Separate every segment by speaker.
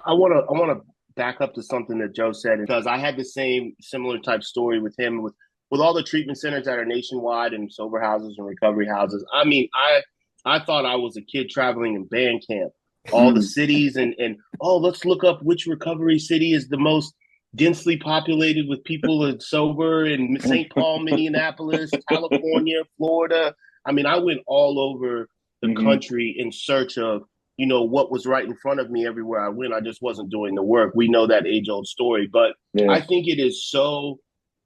Speaker 1: I want to back up to something that Joe said because I had the same similar type story with him with all the treatment centers that are nationwide and sober houses and recovery houses. I mean, I thought I was a kid traveling in band camp, all the cities and oh, let's look up which recovery city is the most densely populated with people that sober in St. Paul, Minneapolis, California, Florida. I mean, I went all over the
Speaker 2: Hmm.
Speaker 1: country in search of what was right in front of me everywhere I went. I just wasn't doing the work. We know that age old story, but
Speaker 2: Yeah.
Speaker 1: I think it is so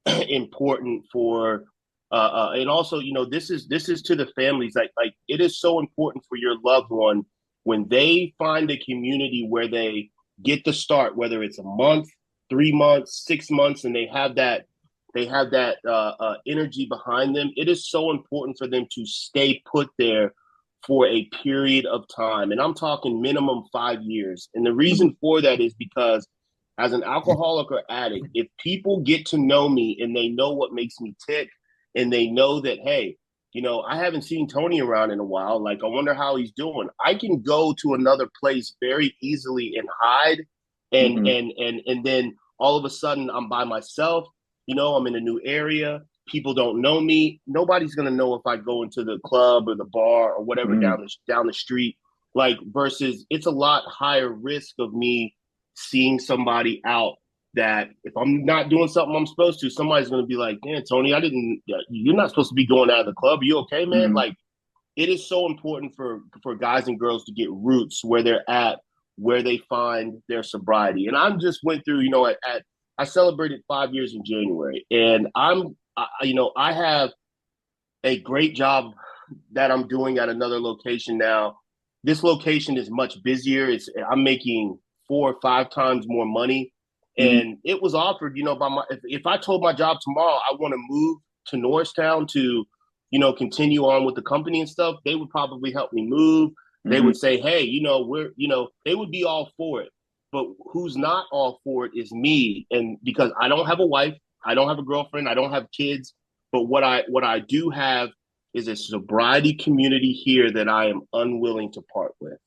Speaker 1: important for and also this is to the families, like it is so important for your loved one when they find a community where they get to start, whether it's a month, 3 months, 6 months, and they have that energy behind them. It is so important for them to stay put there for a period of time, and I'm talking minimum 5 years. And the
Speaker 2: Hmm.
Speaker 1: reason for that is because as an alcoholic or addict, if people get to know me and they know what makes me tick, and they know that, hey, I haven't seen Tony around in a while. Like, I wonder how he's doing. I can go to another place very easily and hide, and
Speaker 2: Hmm.
Speaker 1: and then all of a sudden I'm by myself. I'm in a new area. People don't know me. Nobody's gonna know if I go into the club or the bar or whatever
Speaker 2: Hmm.
Speaker 1: down the street. Like, versus it's a lot higher risk of me seeing somebody out that if I'm not doing something I'm supposed to, somebody's going to be like, "Man, Tony, you're not supposed to be going out of the club. Are you okay, man?"
Speaker 2: Hmm.
Speaker 1: Like, it is so important for guys and girls to get roots where they're at, where they find their sobriety. And I just went through, I celebrated 5 years in January, and I have a great job that I'm doing at another location now. This location is much busier. I'm making 4 or 5 times more money,
Speaker 2: Hmm.
Speaker 1: and it was offered. By my if I told my job tomorrow I want to move to Norristown to, continue on with the company and stuff, they would probably help me move. They
Speaker 2: Hmm.
Speaker 1: would say, hey, they would be all for it. But who's not all for it is me, and because I don't have a wife, I don't have a girlfriend, I don't have kids. But what I do have is a sobriety community here that I am unwilling to part with,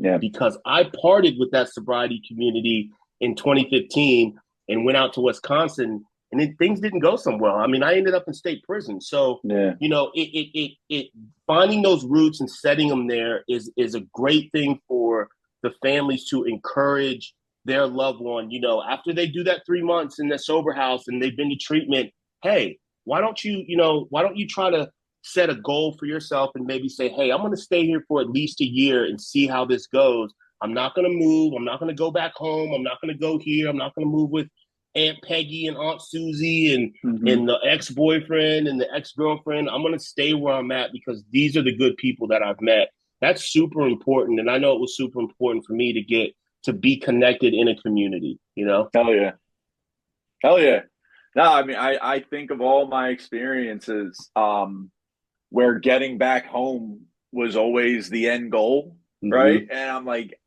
Speaker 2: Yeah.
Speaker 1: because I parted with that sobriety community in 2015 and went out to Wisconsin, and things didn't go so well. I mean, I ended up in state prison. So,
Speaker 2: Yeah.
Speaker 1: it finding those roots and setting them there is a great thing for the families to encourage their loved one. After they do that 3 months in the sober house and they've been to treatment, hey, why don't you try to set a goal for yourself and maybe say, hey, I'm going to stay here for at least a year and see how this goes. I'm not going to move. I'm not going to go back home. I'm not going to go here. I'm not going to move with Aunt Peggy and Aunt Susie
Speaker 2: Hmm.
Speaker 1: and the ex-boyfriend and the ex-girlfriend. I'm going to stay where I'm at because these are the good people that I've met. That's super important. And I know it was super important for me to be connected in a community.
Speaker 2: Hell yeah. Hell yeah. No, I mean, I think of all my experiences, where getting back home was always the end goal, right?
Speaker 1: Mm-hmm.
Speaker 2: And I'm like,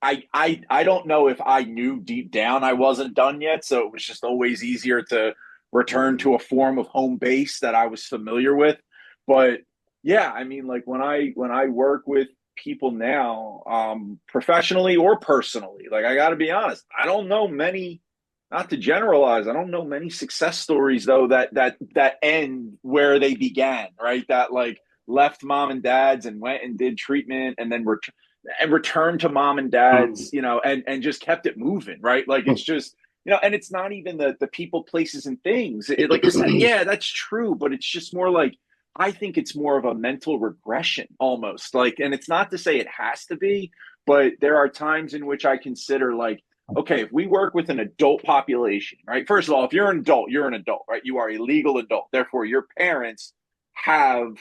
Speaker 2: I don't know if I knew deep down I wasn't done yet, so it was just always easier to return
Speaker 1: Mm-hmm.
Speaker 2: to a form of home base that I was familiar with. But yeah, I mean, like when I work with people now, professionally or personally, like I got to be honest, I don't know many. Not to generalize, I don't know many success stories though that end where they began, right? That like left mom and dad's and went and did treatment and then returned to mom and dad's, and just kept it moving, right? Like it's just, and it's not even the people, places, and things. Like you said, yeah, that's true, but it's just more like I think it's more of a mental regression almost. Like, and it's not to say it has to be, but there are times in which I consider like, okay, if we work with an adult population, right? First of all, if you're an adult, you're an adult, right? You are a legal adult. Therefore, your parents have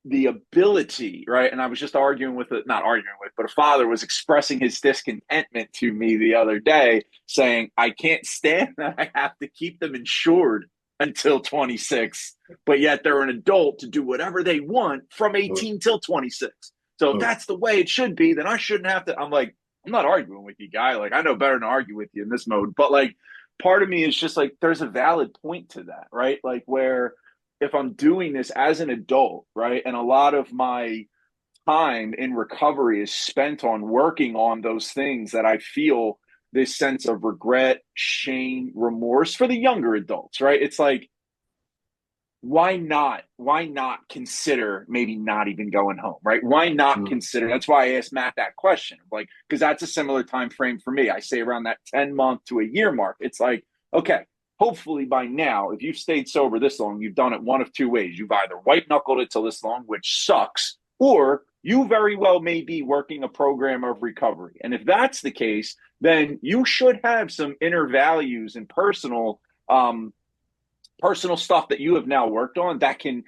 Speaker 2: the ability, right? And I was just arguing with not arguing with, but a father was expressing his discontentment to me the other day, saying, I can't stand that I have to keep them insured until 26, but yet they're an adult to do whatever they want from 18 till 26. So if that's the way it should be, then I shouldn't have to. I'm like, I'm not arguing with you, guy. Like, I know better than to argue with you in this mode, but like, part of me is just like, there's a valid point to that, right? Like, where if I'm doing this as an adult, right, and a lot of my time in recovery is spent on working on those things that I feel this sense of regret, shame, remorse for the younger adults, right? It's like, why not? Why not consider maybe not even going home, right? Why not
Speaker 1: Mm.
Speaker 2: consider? That's why I asked Matt that question, like, because that's a similar time frame for me. I say around that 10-month to a year mark. It's like, okay, hopefully by now, if you've stayed sober this long, you've done it one of two ways. You've either white knuckled it till this long, which sucks, or you very well may be working a program of recovery. And if that's the case, then you should have some inner values and personal stuff that you have now worked on that can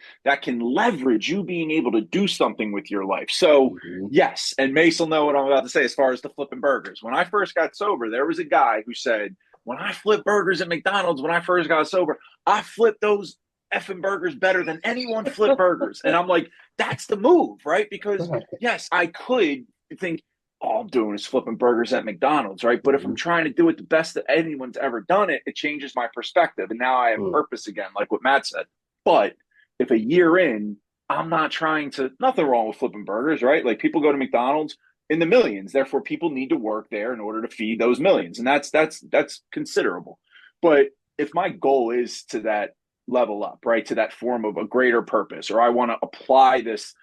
Speaker 2: leverage you being able to do something with your life. So
Speaker 1: Mm-hmm.
Speaker 2: yes, and Mace will know what I'm about to say as far as the flipping burgers. When I first got sober, there was a guy who said, when I flip burgers at McDonald's when I first got sober, I flipped those effing burgers better than anyone flipped burgers. And I'm like, that's the move, right? Because yes, I could think all I'm doing is flipping burgers at McDonald's, right? But if I'm
Speaker 1: Mm-hmm.
Speaker 2: trying to do it the best that anyone's ever done it, it changes my perspective. And now I have
Speaker 1: Mm.
Speaker 2: purpose again, like what Matt said. But if a year in, I'm not trying to, nothing wrong with flipping burgers, right? Like people go to McDonald's in the millions. Therefore, people need to work there in order to feed those millions. And that's considerable. But if my goal is to that level up, right, to that form of a greater purpose, or I want to apply this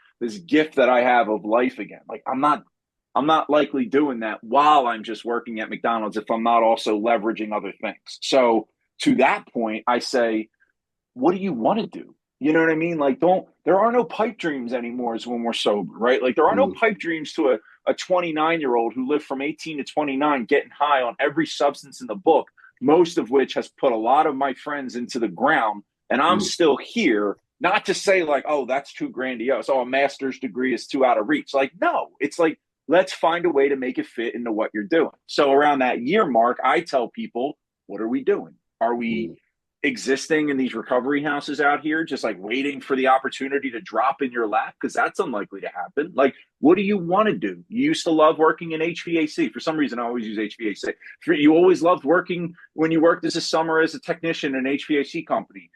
Speaker 2: gift that I have of life again, like I'm not likely doing that while I'm just working at McDonald's if I'm not also leveraging other things. So to that point, I say, what do you want to do? You know what I mean? Like, there are no pipe dreams anymore as when we're sober, right? Like, there are no
Speaker 1: Mm.
Speaker 2: pipe dreams to a 29-year-old who lived from 18 to 29 getting high on every substance in the book, most of which has put a lot of my friends into the ground. And I'm
Speaker 1: Mm.
Speaker 2: still here, not to say, like, oh, that's too grandiose. Oh, a master's degree is too out of reach. Like, no, it's like, let's find a way to make it fit into what you're doing. So around that year mark, I tell people, what are we doing? Are we
Speaker 1: Mm.
Speaker 2: existing in these recovery houses out here, just like waiting for the opportunity to drop in your lap? Because that's unlikely to happen. Like, what do you want to do? You used to love working in HVAC. For some reason, I always use HVAC. You always loved working when you worked as a summer as a technician in an HVAC company.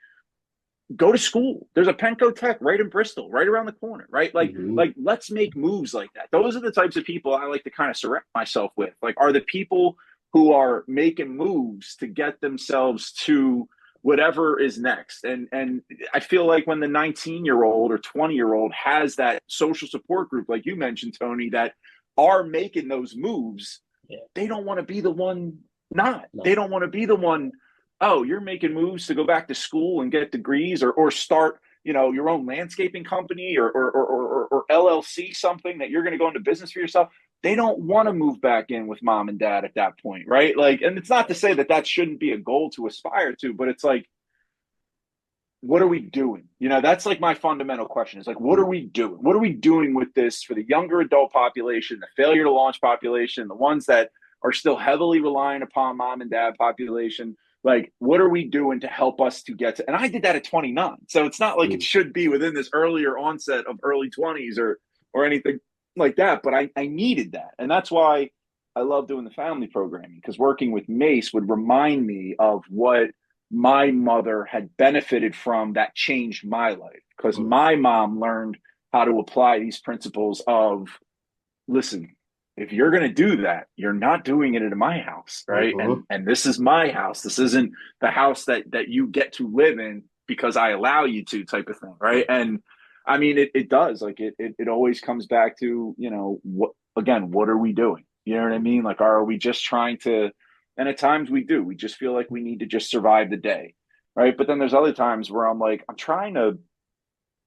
Speaker 2: Go to school. There's a Penco Tech right in Bristol, right around the corner, right? Like,
Speaker 1: Mm-hmm.
Speaker 2: like let's make moves like that. Those are the types of people I like to kind of surround myself with. Like, are the people who are making moves to get themselves to whatever is next. And I feel like when the 19-year-old or 20-year-old has that social support group, like you mentioned, Tony, that are making those moves,
Speaker 1: Yeah.
Speaker 2: they don't want to be the one not.
Speaker 1: No.
Speaker 2: They don't want to be the one, oh, you're making moves to go back to school and get degrees or start, your own landscaping company or LLC, something that you're going to go into business for yourself. They don't want to move back in with mom and dad at that point, right? Like, and it's not to say that shouldn't be a goal to aspire to, but it's like, what are we doing? That's like my fundamental question is like, what are
Speaker 1: Mm.
Speaker 2: we doing? What are we doing with this for the younger adult population, the failure to launch population, the ones that are still heavily relying upon mom and dad population? Like, what are we doing to help us to get to? And I did that at 29. So it's not like it
Speaker 1: Mm.
Speaker 2: should be within this earlier onset of early 20s or anything like that. But I needed that. And that's why I love doing the family programming, because working with Mace would remind me of what my mother had benefited from that changed my life, because
Speaker 1: Mm.
Speaker 2: my mom learned how to apply these principles of, listen, if you're going to do that, you're not doing it in my house, right?
Speaker 1: Mm-hmm.
Speaker 2: And this is my house. This isn't the house that you get to live in because I allow you to, type of thing, right?
Speaker 1: Mm.
Speaker 2: And I mean, it does, like, it always comes back to, what are we doing? You know what I mean? Like, are we just trying to, and at times we just feel like we need to just survive the day, right? But then there's other times where I'm like, I'm trying to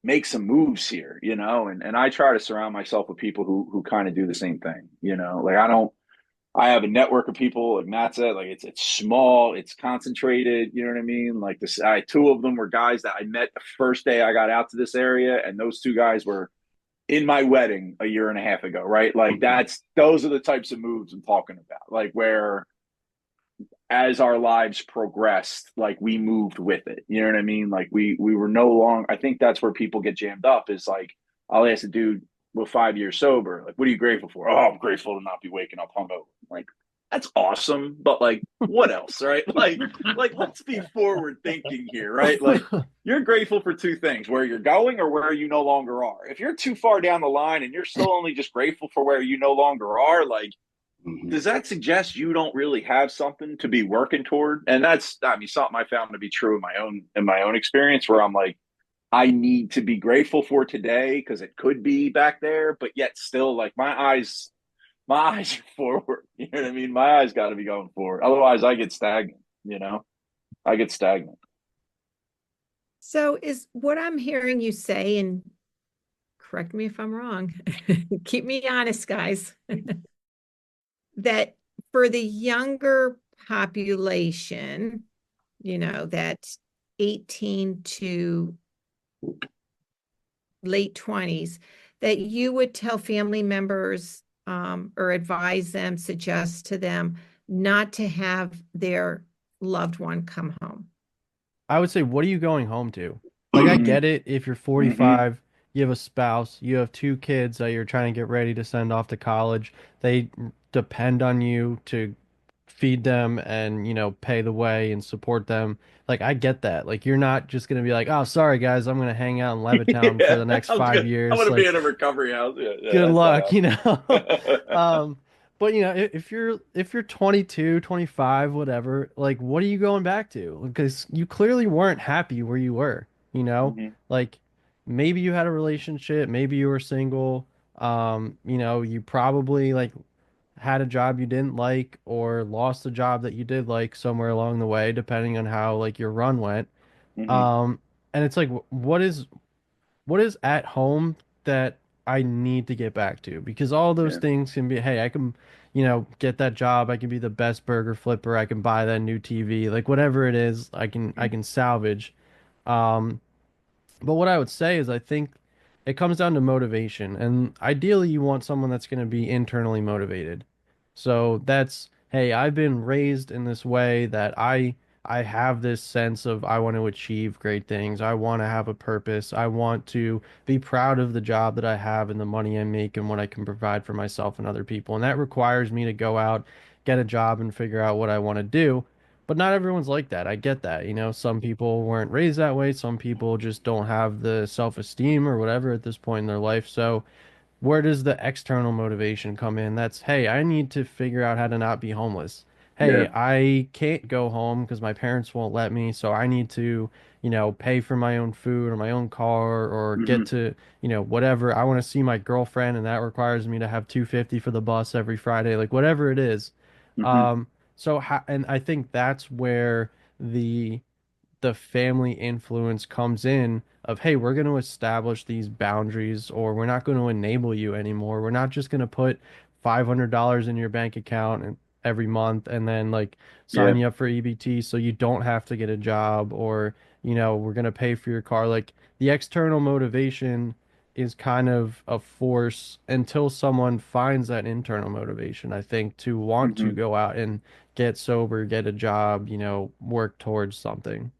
Speaker 2: make some moves here, and I try to surround myself with people who kind of do the same thing, like, I have a network of people, like Matt said, like, it's small, it's concentrated, you know what I mean? Like, two of them were guys that I met the first day I got out to this area, and those two guys were in my wedding a year and a half ago, right? Like,
Speaker 1: Mm-hmm.
Speaker 2: those are the types of moves I'm talking about, like, where as our lives progressed, like, we moved with it. You know what I mean? Like, we were no longer. I think that's where people get jammed up. Is like, I'll ask a dude with 5 years sober, like, what are you grateful for? Oh, I'm grateful to not be waking up hungover. Like, that's awesome, but like, what else, right? Like, let's be forward thinking here, right? Like, you're grateful for two things: where you're going or where you no longer are. If you're too far down the line and you're still only just grateful for where you no longer are, like,
Speaker 1: Mm-hmm.
Speaker 2: does that suggest you don't really have something to be working toward? And that's, I mean, something I found to be true in my own experience, where I'm like, I need to be grateful for today because it could be back there, but yet still, like, my eyes are forward. You know what I mean? My eyes got to be going forward. Otherwise, I get stagnant. You know, I get stagnant.
Speaker 3: So is what I'm hearing you say, and correct me if I'm wrong, keep me honest, guys, that for the younger population, that 18 to late 20s, that you would tell family members or advise them, suggest to them not to have their loved one come home.
Speaker 4: I would say, what are you going home to? Like, I
Speaker 2: Mm-hmm.
Speaker 4: get it. If you're
Speaker 2: Mm-hmm.
Speaker 4: 45, you have a spouse, you have two kids that you're trying to get ready to send off to college. They depend on you to feed them and, pay the way and support them. Like, I get that. Like, you're not just going to be like, oh, sorry, guys, I'm going to hang out in Levittown for
Speaker 2: Yeah,
Speaker 4: the next
Speaker 2: I'm
Speaker 4: five
Speaker 2: good. I'm
Speaker 4: years.
Speaker 2: gonna be
Speaker 4: Like,
Speaker 2: in a recovery house. Yeah, yeah,
Speaker 4: good
Speaker 2: that's
Speaker 4: luck,
Speaker 2: not happening.
Speaker 4: um but if you're 22, 25, whatever, like what are you going back to? Because you clearly weren't happy where you were,
Speaker 2: Mm-hmm.
Speaker 4: like maybe you had a relationship, maybe you were single, you probably like had a job you didn't like or lost a job that you did like somewhere along the way, depending on how like your run went.
Speaker 2: Mm-hmm.
Speaker 4: um and it's like what is at home that I need to get back to? Because all those
Speaker 2: Yeah.
Speaker 4: things can be, hey, I can, get that job. I can be the best burger flipper. I can buy that new TV, like whatever it is, I can salvage. Um, but what I would say is I think it comes down to motivation. And ideally, you want someone that's going to be internally motivated. So that's, hey, I've been raised in this way that I have this sense of I want to achieve great things. I want to have a purpose. I want to be proud of the job that I have and the money I make and what I can provide for myself and other people. And that requires me to go out, get a job and figure out what I want to do. But not everyone's like that. I get that. Some people weren't raised that way. Some people just don't have the self-esteem or whatever at this point in their life. So where does the external motivation come in? That's, hey, I need to figure out how to not be homeless.
Speaker 2: Yeah.
Speaker 4: Hey, I can't go home because my parents won't let me, so I need to, pay for my own food or my own car or
Speaker 2: Mm-hmm.
Speaker 4: get to, whatever. I want to see my girlfriend and that requires me to have 250 for the bus every Friday, like whatever it is.
Speaker 2: Mm-hmm.
Speaker 4: Um, and I think that's where the the family influence comes in of, hey, we're going to establish these boundaries or we're not going to enable you anymore. We're not just going to put $500 in your bank account and every month and then like
Speaker 2: Yeah.
Speaker 4: sign you up for EBT so you don't have to get a job or, we're going to pay for your car. Like the external motivation is kind of a force until someone finds that internal motivation, I think, to want to
Speaker 2: Mm-hmm.
Speaker 4: go out and get sober, get a job, work towards something.